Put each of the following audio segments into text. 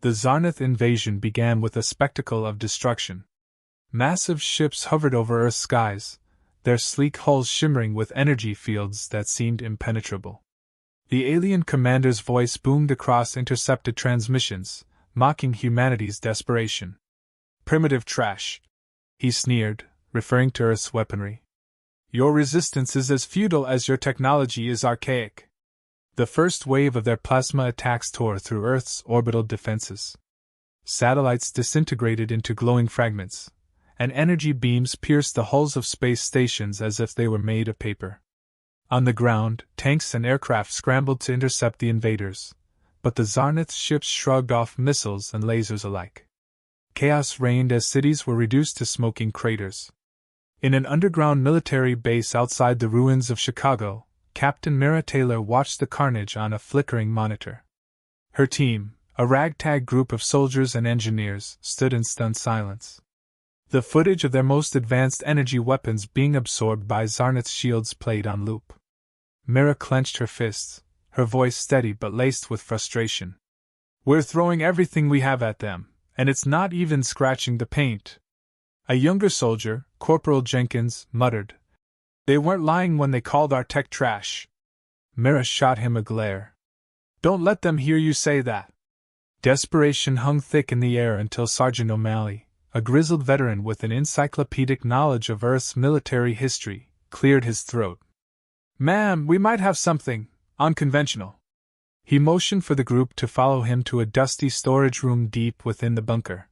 The Zarnath invasion began with a spectacle of destruction. Massive ships hovered over Earth's skies, their sleek hulls shimmering with energy fields that seemed impenetrable. The alien commander's voice boomed across intercepted transmissions, mocking humanity's desperation. "Primitive trash," he sneered, referring to Earth's weaponry. "Your resistance is as futile as your technology is archaic." The first wave of their plasma attacks tore through Earth's orbital defenses. Satellites disintegrated into glowing fragments, and energy beams pierced the hulls of space stations as if they were made of paper. On the ground, tanks and aircraft scrambled to intercept the invaders, but the Zarnath ships shrugged off missiles and lasers alike. Chaos reigned as cities were reduced to smoking craters. In an underground military base outside the ruins of Chicago, Captain Mira Taylor watched the carnage on a flickering monitor. Her team, a ragtag group of soldiers and engineers, stood in stunned silence. The footage of their most advanced energy weapons being absorbed by Zarnath's shields played on loop. Mira clenched her fists, her voice steady but laced with frustration. "We're throwing everything we have at them, and it's not even scratching the paint." A younger soldier, Corporal Jenkins, muttered, "They weren't lying when they called our tech trash." Mira shot him a glare. "Don't let them hear you say that." Desperation hung thick in the air until Sergeant O'Malley, a grizzled veteran with an encyclopedic knowledge of Earth's military history, cleared his throat. "Ma'am, we might have something unconventional." He motioned for the group to follow him to a dusty storage room deep within the bunker.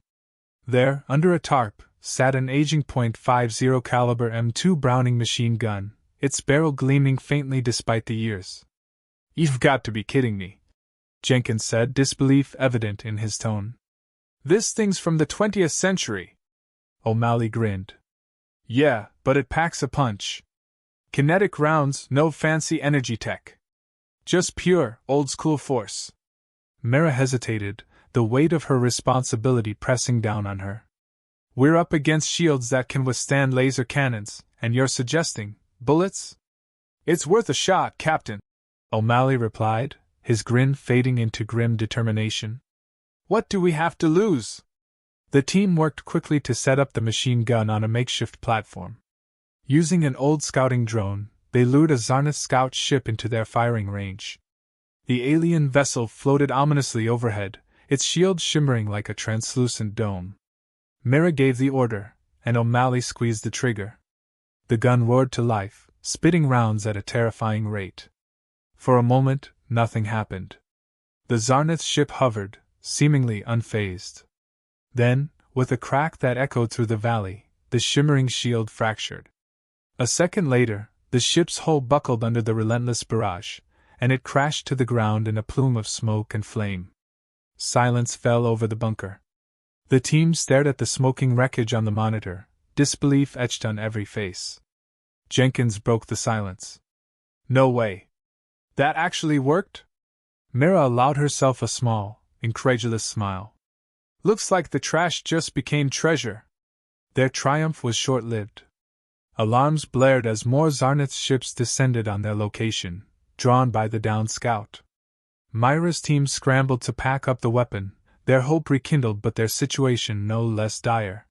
There, under a tarp, sat an aging .50 caliber M2 Browning machine gun, its barrel gleaming faintly despite the years. "You've got to be kidding me," Jenkins said, disbelief evident in his tone. "This thing's from the 20th century." O'Malley grinned. "Yeah, but it packs a punch. Kinetic rounds, no fancy energy tech. Just pure, old-school force." Mira hesitated, the weight of her responsibility pressing down on her. "We're up against shields that can withstand laser cannons, and you're suggesting bullets?" "It's worth a shot, Captain," O'Malley replied, his grin fading into grim determination. "What do we have to lose?" The team worked quickly to set up the machine gun on a makeshift platform. Using an old scouting drone, they lured a Zarnath scout ship into their firing range. The alien vessel floated ominously overhead, its shield shimmering like a translucent dome. Mira gave the order, and O'Malley squeezed the trigger. The gun roared to life, spitting rounds at a terrifying rate. For a moment, nothing happened. The Zarnath ship hovered, seemingly unfazed. Then, with a crack that echoed through the valley, the shimmering shield fractured. A second later, the ship's hull buckled under the relentless barrage, and it crashed to the ground in a plume of smoke and flame. Silence fell over the bunker. The team stared at the smoking wreckage on the monitor, disbelief etched on every face. Jenkins broke the silence. "No way. That actually worked?" Mira allowed herself a small, incredulous smile. "Looks like the trash just became treasure." Their triumph was short-lived. Alarms blared as more Zarnath ships descended on their location, drawn by the downed scout. Myra's team scrambled to pack up the weapon, their hope rekindled but their situation no less dire.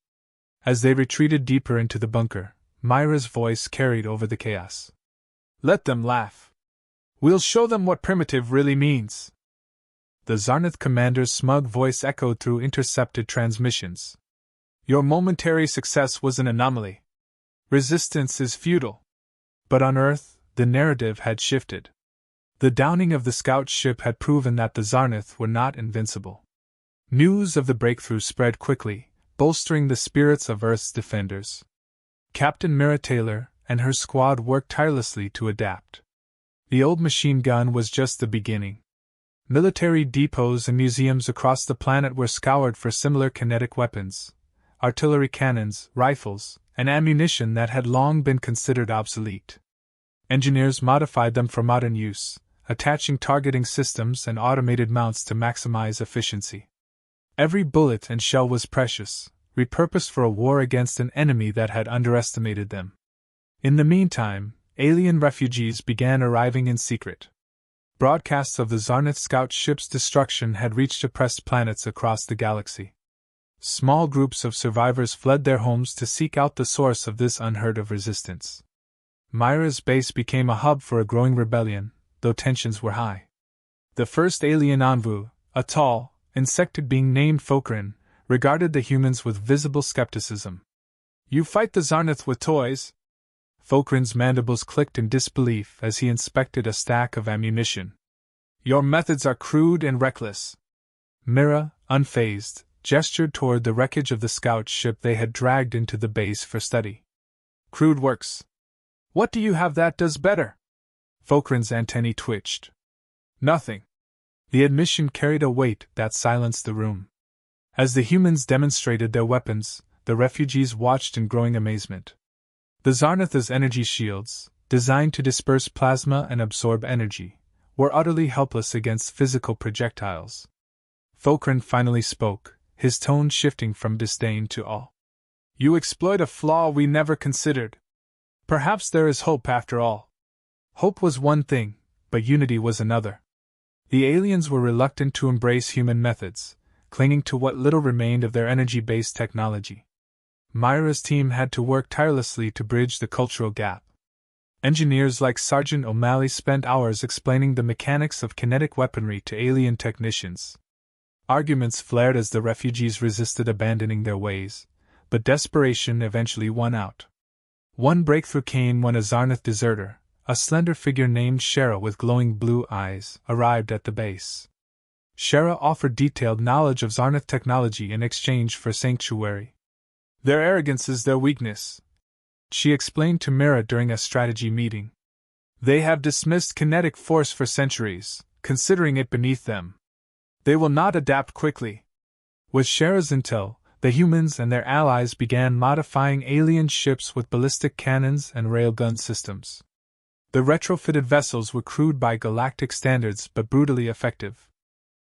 As they retreated deeper into the bunker, Myra's voice carried over the chaos. "Let them laugh. We'll show them what primitive really means." The Zarnath commander's smug voice echoed through intercepted transmissions. "Your momentary success was an anomaly. Resistance is futile." But on Earth, the narrative had shifted. The downing of the scout ship had proven that the Zarnath were not invincible. News of the breakthrough spread quickly, bolstering the spirits of Earth's defenders. Captain Mira Taylor and her squad worked tirelessly to adapt. The old machine gun was just the beginning. Military depots and museums across the planet were scoured for similar kinetic weapons, artillery cannons, rifles, and ammunition that had long been considered obsolete. Engineers modified them for modern use, attaching targeting systems and automated mounts to maximize efficiency. Every bullet and shell was precious, repurposed for a war against an enemy that had underestimated them. In the meantime, alien refugees began arriving in secret. Broadcasts of the Zarnath scout ship's destruction had reached oppressed planets across the galaxy. Small groups of survivors fled their homes to seek out the source of this unheard-of resistance. Myra's base became a hub for a growing rebellion, though tensions were high. The first alien envoy, a tall, insected being named Fokrin, regarded the humans with visible skepticism. "You fight the Zarnath with toys?" Fokrin's mandibles clicked in disbelief as he inspected a stack of ammunition. "Your methods are crude and reckless." Mira, unfazed, gestured toward the wreckage of the scout ship they had dragged into the base for study. "Crude works. What do you have that does better?" Fokrin's antennae twitched. "Nothing." The admission carried a weight that silenced the room. As the humans demonstrated their weapons, the refugees watched in growing amazement. The Zarnath's energy shields, designed to disperse plasma and absorb energy, were utterly helpless against physical projectiles. Fokrin finally spoke, his tone shifting from disdain to awe. "You exploit a flaw we never considered. Perhaps there is hope after all." Hope was one thing, but unity was another. The aliens were reluctant to embrace human methods, clinging to what little remained of their energy-based technology. Myra's team had to work tirelessly to bridge the cultural gap. Engineers like Sergeant O'Malley spent hours explaining the mechanics of kinetic weaponry to alien technicians. Arguments flared as the refugees resisted abandoning their ways, but desperation eventually won out. One breakthrough came when a Zarnath deserter, a slender figure named Shara with glowing blue eyes, arrived at the base. Shara offered detailed knowledge of Zarnath technology in exchange for sanctuary. "Their arrogance is their weakness," she explained to Mira during a strategy meeting. "They have dismissed kinetic force for centuries, considering it beneath them. They will not adapt quickly." With Shara's intel, the humans and their allies began modifying alien ships with ballistic cannons and railgun systems. The retrofitted vessels were crude by galactic standards but brutally effective.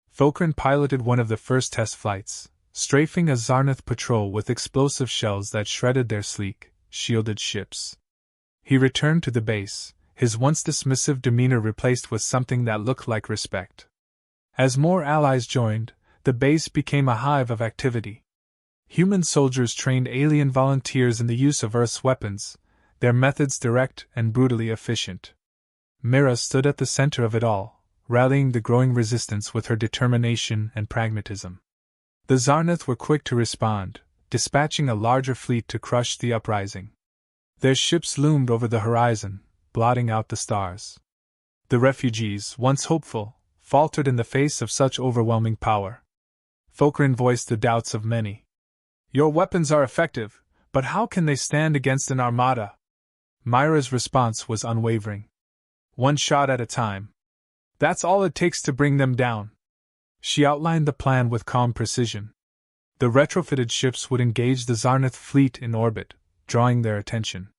Fokrin piloted one of the first test flights, strafing a Zarnath patrol with explosive shells that shredded their sleek, shielded ships. He returned to the base, his once dismissive demeanor replaced with something that looked like respect. As more allies joined, the base became a hive of activity. Human soldiers trained alien volunteers in the use of Earth's weapons, their methods direct and brutally efficient. Mira stood at the center of it all, rallying the growing resistance with her determination and pragmatism. The Zarnath were quick to respond, dispatching a larger fleet to crush the uprising. Their ships loomed over the horizon, blotting out the stars. The refugees, once hopeful, faltered in the face of such overwhelming power. Fokrin voiced the doubts of many. "Your weapons are effective, but how can they stand against an armada?" Myra's response was unwavering. "One shot at a time. That's all it takes to bring them down." She outlined the plan with calm precision. The retrofitted ships would engage the Zarnath fleet in orbit, drawing their attention.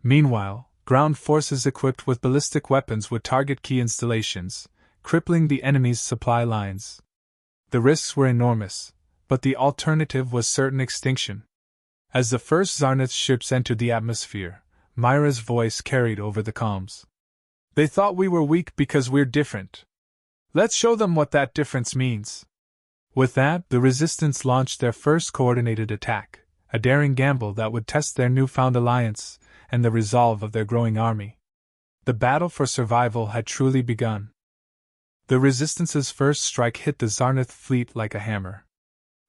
Meanwhile, ground forces equipped with ballistic weapons would target key installations, crippling the enemy's supply lines. The risks were enormous, but the alternative was certain extinction. As the first Zarnath ships entered the atmosphere, Myra's voice carried over the comms. "They thought we were weak because we're different. Let's show them what that difference means." With that, the resistance launched their first coordinated attack, a daring gamble that would test their newfound alliance and the resolve of their growing army. The battle for survival had truly begun. The Resistance's first strike hit the Zarnath fleet like a hammer.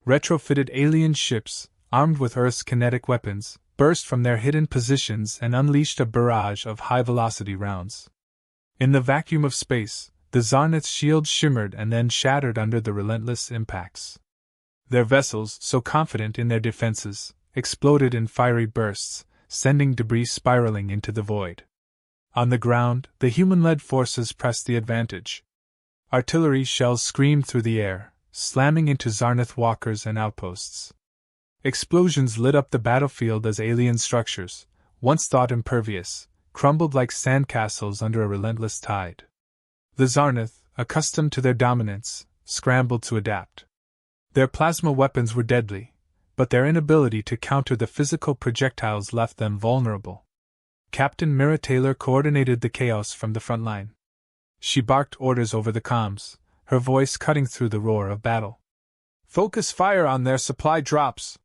Retrofitted alien ships, armed with Earth's kinetic weapons, burst from their hidden positions and unleashed a barrage of high-velocity rounds. In the vacuum of space, the Zarnath's shields shimmered and then shattered under the relentless impacts. Their vessels, so confident in their defenses, exploded in fiery bursts, sending debris spiraling into the void. On the ground, the human-led forces pressed the advantage. Artillery shells screamed through the air, slamming into Zarnath walkers and outposts. Explosions lit up the battlefield as alien structures, once thought impervious, crumbled like sandcastles under a relentless tide. The Zarnath, accustomed to their dominance, scrambled to adapt. Their plasma weapons were deadly, but their inability to counter the physical projectiles left them vulnerable. Captain Mira Taylor coordinated the chaos from the front line. She barked orders over the comms, her voice cutting through the roar of battle. Focus fire on their supply drops.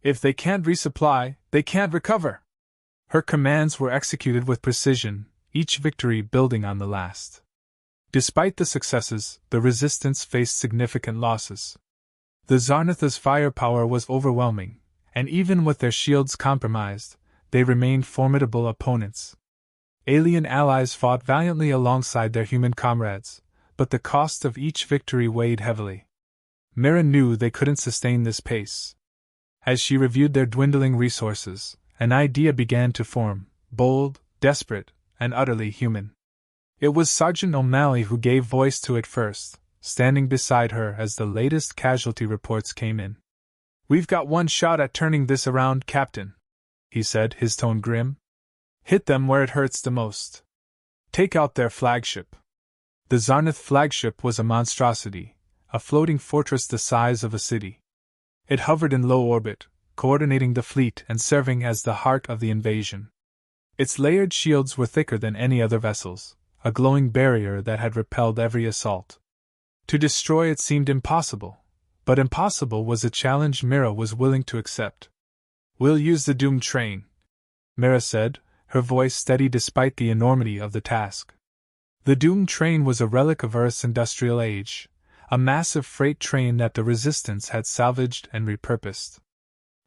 If they can't resupply, they can't recover. Her commands were executed with precision, each victory building on the last. Despite the successes, the resistance faced significant losses. The Zarnatha's firepower was overwhelming, and even with their shields compromised, they remained formidable opponents. Alien allies fought valiantly alongside their human comrades, but the cost of each victory weighed heavily. Mira knew they couldn't sustain this pace. As she reviewed their dwindling resources, an idea began to form, bold, desperate, and utterly human. It was Sergeant O'Malley who gave voice to it first, standing beside her as the latest casualty reports came in. "We've got one shot at turning this around, Captain," he said, his tone grim. "Hit them where it hurts the most. Take out their flagship." The Zarnath flagship was a monstrosity, a floating fortress the size of a city. It hovered in low orbit, coordinating the fleet and serving as the heart of the invasion. Its layered shields were thicker than any other vessels, a glowing barrier that had repelled every assault. To destroy it seemed impossible, but impossible was a challenge Mira was willing to accept. "We'll use the doomed train," Mira said, her voice steady despite the enormity of the task. The doomed train was a relic of Earth's industrial age, a massive freight train that the Resistance had salvaged and repurposed.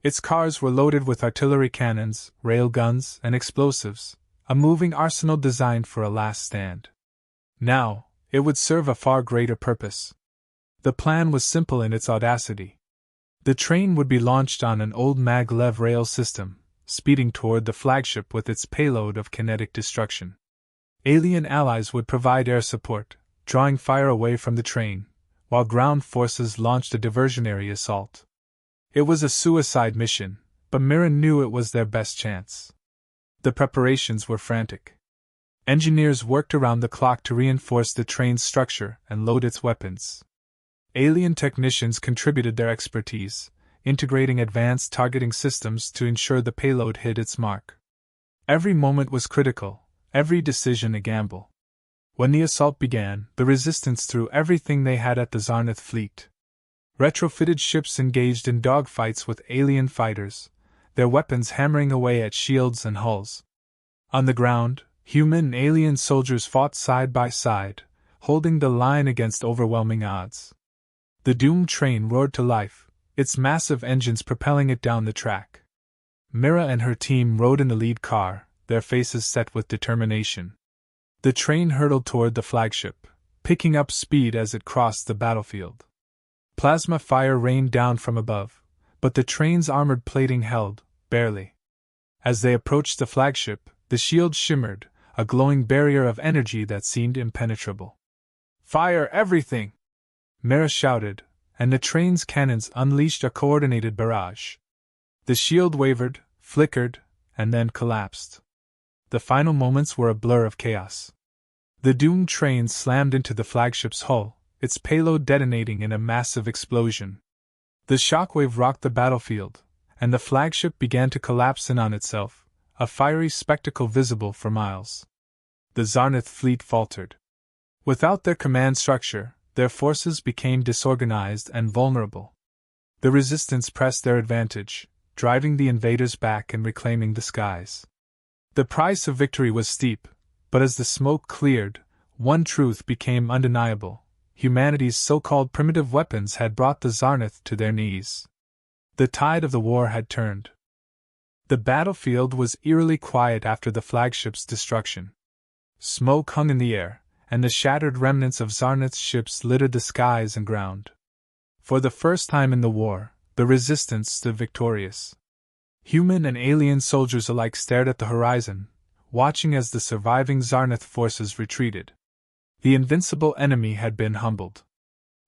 Its cars were loaded with artillery cannons, rail guns, and explosives, a moving arsenal designed for a last stand. Now, it would serve a far greater purpose. The plan was simple in its audacity. The train would be launched on an old maglev rail system, speeding toward the flagship with its payload of kinetic destruction. Alien allies would provide air support, drawing fire away from the train, while ground forces launched a diversionary assault. It was a suicide mission, but Mira knew it was their best chance. The preparations were frantic. Engineers worked around the clock to reinforce the train's structure and load its weapons. Alien technicians contributed their expertise, integrating advanced targeting systems to ensure the payload hit its mark. Every moment was critical, every decision a gamble. When the assault began, the Resistance threw everything they had at the Zarnath fleet. Retrofitted ships engaged in dogfights with alien fighters, their weapons hammering away at shields and hulls. On the ground, human and alien soldiers fought side by side, holding the line against overwhelming odds. The doomed train roared to life, its massive engines propelling it down the track. Mira and her team rode in the lead car, their faces set with determination. The train hurtled toward the flagship, picking up speed as it crossed the battlefield. Plasma fire rained down from above, but the train's armored plating held, barely. As they approached the flagship, the shield shimmered, a glowing barrier of energy that seemed impenetrable. "Fire everything!" Mira shouted, and the train's cannons unleashed a coordinated barrage. The shield wavered, flickered, and then collapsed. The final moments were a blur of chaos. The doomed train slammed into the flagship's hull, its payload detonating in a massive explosion. The shockwave rocked the battlefield, and the flagship began to collapse in on itself, a fiery spectacle visible for miles. The Zarnath fleet faltered. Without their command structure, their forces became disorganized and vulnerable. The Resistance pressed their advantage, driving the invaders back and reclaiming the skies. The price of victory was steep, but as the smoke cleared, one truth became undeniable. Humanity's so-called primitive weapons had brought the Zarnath to their knees. The tide of the war had turned. The battlefield was eerily quiet after the flagship's destruction. Smoke hung in the air, and the shattered remnants of Zarnath's ships littered the skies and ground. For the first time in the war, the Resistance stood victorious. Human and alien soldiers alike stared at the horizon, watching as the surviving Zarnath forces retreated. The invincible enemy had been humbled.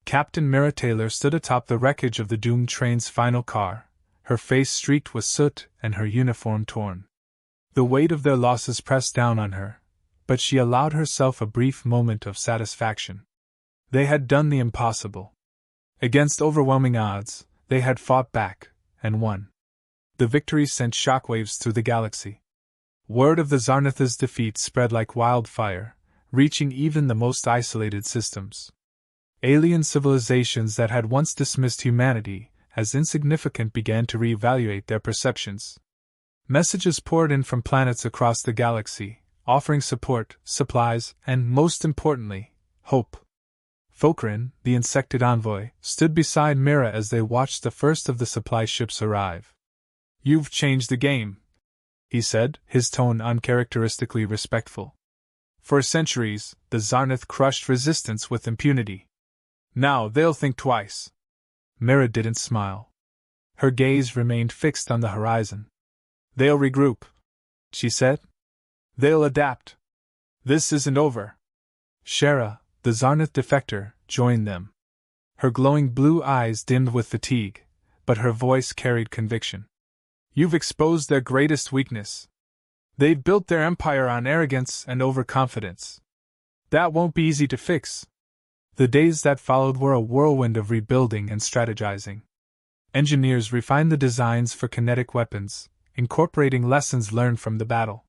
Captain Mira Taylor stood atop the wreckage of the doomed train's final car, her face streaked with soot and her uniform torn. The weight of their losses pressed down on her, but she allowed herself a brief moment of satisfaction. They had done the impossible. Against overwhelming odds, they had fought back, and won. The victory sent shockwaves through the galaxy. Word of the Zarnath's defeat spread like wildfire, reaching even the most isolated systems. Alien civilizations that had once dismissed humanity as insignificant began to reevaluate their perceptions. Messages poured in from planets across the galaxy, offering support, supplies, and, most importantly, hope. Fokrin, the insected envoy, stood beside Mira as they watched the first of the supply ships arrive. "You've changed the game," he said, his tone uncharacteristically respectful. "For centuries, the Zarnath crushed resistance with impunity. Now they'll think twice." Mira didn't smile. Her gaze remained fixed on the horizon. "They'll regroup," she said. "They'll adapt. This isn't over." Shara, the Zarnath defector, joined them. Her glowing blue eyes dimmed with fatigue, but her voice carried conviction. "You've exposed their greatest weakness. They've built their empire on arrogance and overconfidence. That won't be easy to fix." The days that followed were a whirlwind of rebuilding and strategizing. Engineers refined the designs for kinetic weapons, incorporating lessons learned from the battle.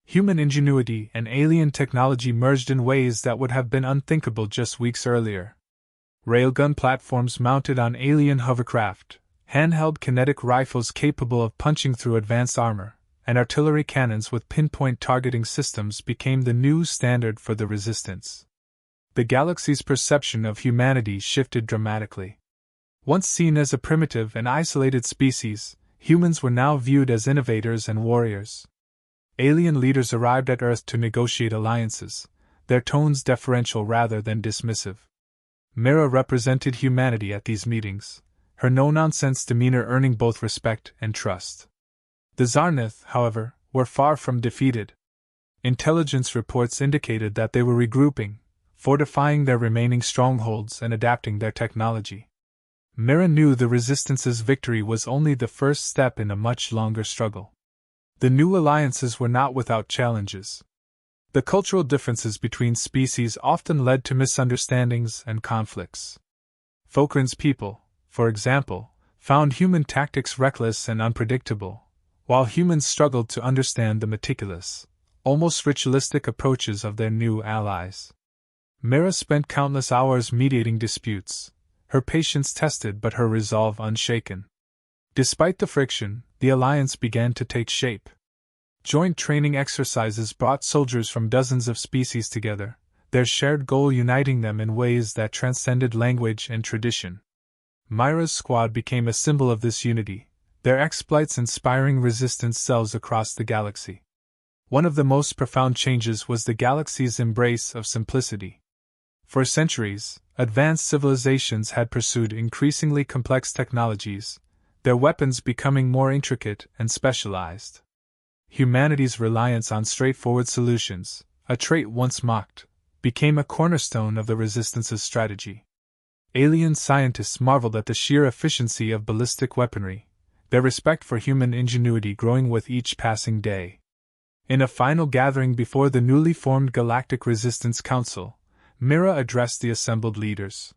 Human ingenuity and alien technology merged in ways that would have been unthinkable just weeks earlier. Railgun platforms mounted on alien hovercraft, handheld kinetic rifles capable of punching through advanced armor, and artillery cannons with pinpoint targeting systems became the new standard for the resistance. The galaxy's perception of humanity shifted dramatically. Once seen as a primitive and isolated species, humans were now viewed as innovators and warriors. Alien leaders arrived at Earth to negotiate alliances, their tones deferential rather than dismissive. Mira represented humanity at these meetings, her no-nonsense demeanor earning both respect and trust. The Zarnath, however, were far from defeated. Intelligence reports indicated that they were regrouping, fortifying their remaining strongholds and adapting their technology. Mira knew the Resistance's victory was only the first step in a much longer struggle. The new alliances were not without challenges. The cultural differences between species often led to misunderstandings and conflicts. Fokrin's people, for example, found human tactics reckless and unpredictable, while humans struggled to understand the meticulous, almost ritualistic approaches of their new allies. Mira spent countless hours mediating disputes, her patience tested but her resolve unshaken. Despite the friction, the alliance began to take shape. Joint training exercises brought soldiers from dozens of species together, their shared goal uniting them in ways that transcended language and tradition. Mira's squad became a symbol of this unity, their exploits inspiring resistance cells across the galaxy. One of the most profound changes was the galaxy's embrace of simplicity. For centuries, advanced civilizations had pursued increasingly complex technologies, their weapons becoming more intricate and specialized. Humanity's reliance on straightforward solutions, a trait once mocked, became a cornerstone of the Resistance's strategy. Alien scientists marveled at the sheer efficiency of ballistic weaponry, their respect for human ingenuity growing with each passing day. In a final gathering before the newly formed Galactic Resistance Council, Mira addressed the assembled leaders.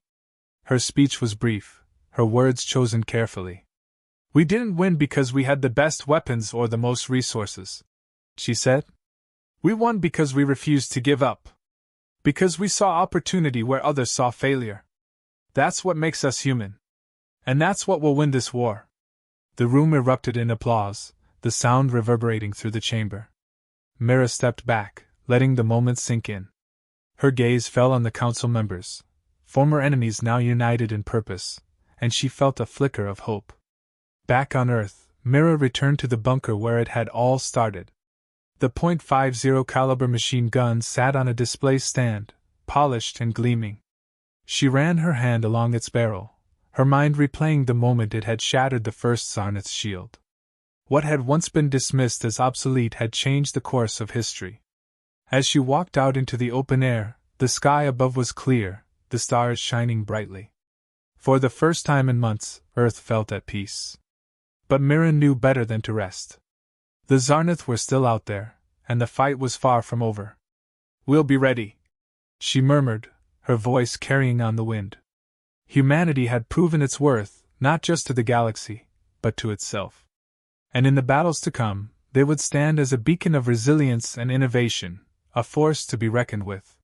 Her speech was brief, her words chosen carefully. "We didn't win because we had the best weapons or the most resources," she said. "We won because we refused to give up. Because we saw opportunity where others saw failure. That's what makes us human. And that's what will win this war." The room erupted in applause, the sound reverberating through the chamber. Mira stepped back, letting the moment sink in. Her gaze fell on the council members, former enemies now united in purpose, and she felt a flicker of hope. Back on Earth, Mira returned to the bunker where it had all started. The .50 caliber machine gun sat on a display stand, polished and gleaming. She ran her hand along its barrel, her mind replaying the moment it had shattered the first Zarnath's shield. What had once been dismissed as obsolete had changed the course of history. As she walked out into the open air, the sky above was clear, the stars shining brightly. For the first time in months, Earth felt at peace. But Mira knew better than to rest. The Zarnath were still out there, and the fight was far from over. "We'll be ready," she murmured, her voice carrying on the wind. Humanity had proven its worth, not just to the galaxy, but to itself. And in the battles to come, they would stand as a beacon of resilience and innovation, a force to be reckoned with.